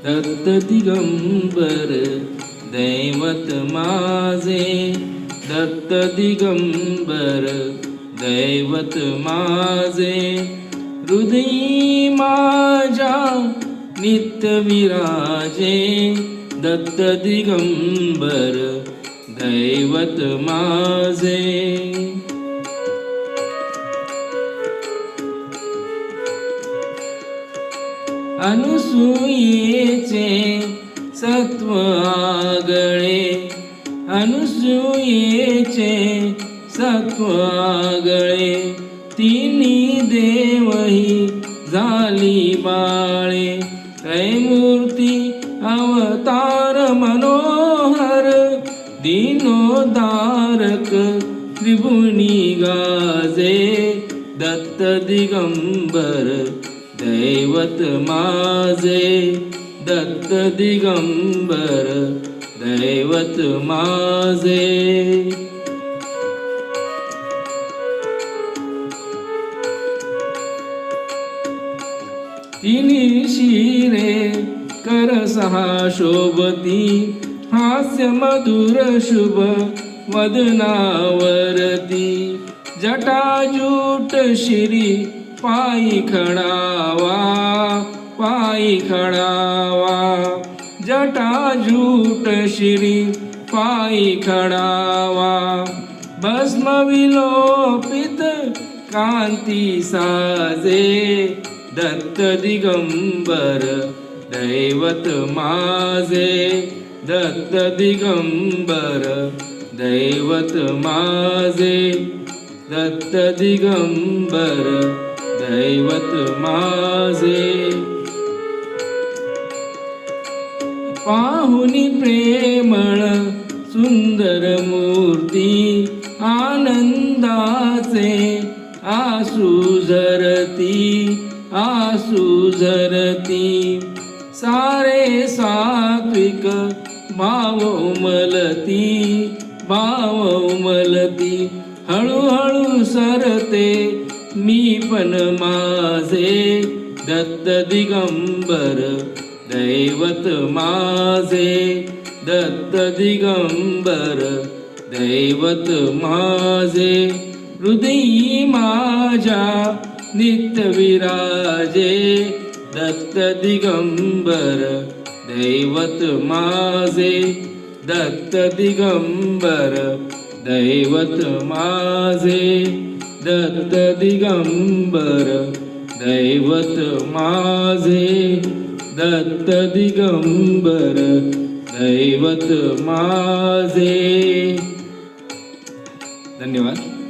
दत्त दिगंबर दैवत माझे, दत्त दिगंबर दैवत माझे, हृदयी माझ्या नित्य विराजे, दत्त दिगंबर दैवत माझे. अनुसूयेचे सत्व आगळे, अनुसूयेचे सत्व आगळे, तिन्ही देवही झाली बाळे, त्रैमूर्ती अवतार मनोहर, दीनोद्धारक त्रिभुवनी गाजे, दत्त दिगंबर दैवत माझे, दत्त दिगंबर दैवत माझे. तिन्ही शिरे कर सहा शोभती, हास्य मधुर शुभ वदनावरती, जटाजूट शिरी पायी खडावा, पायी खडावा, जटाजूट शिरी पायी खडावा, भस्म विलोपित कांती साजे, दत्त दिगंबर दैवत माझे, दत्त दिगंबर दैवत माझे, दत्त दिगंबर दैवत माझे. पाहुनी प्रेमळ सुंदर मूर्ती, आनंदाचे आसू झरती, आसू झरती, सारे सात्विक भाव उमलती, भाव उमलती, हळूहळू सरते मी पण माझे, दत्त दिगंबर दैवत माझे, दत्त दिगंबर दैवत माझे, हृदयी माझ्या नित्य विराजे, दत्त दिगंबर दैवत माझे, दत्त दिगंबर दैवत माझे, दत्त दिगंबर दैवत माझे, दत्त दिगंबर दैवत माझे. धन्यवाद.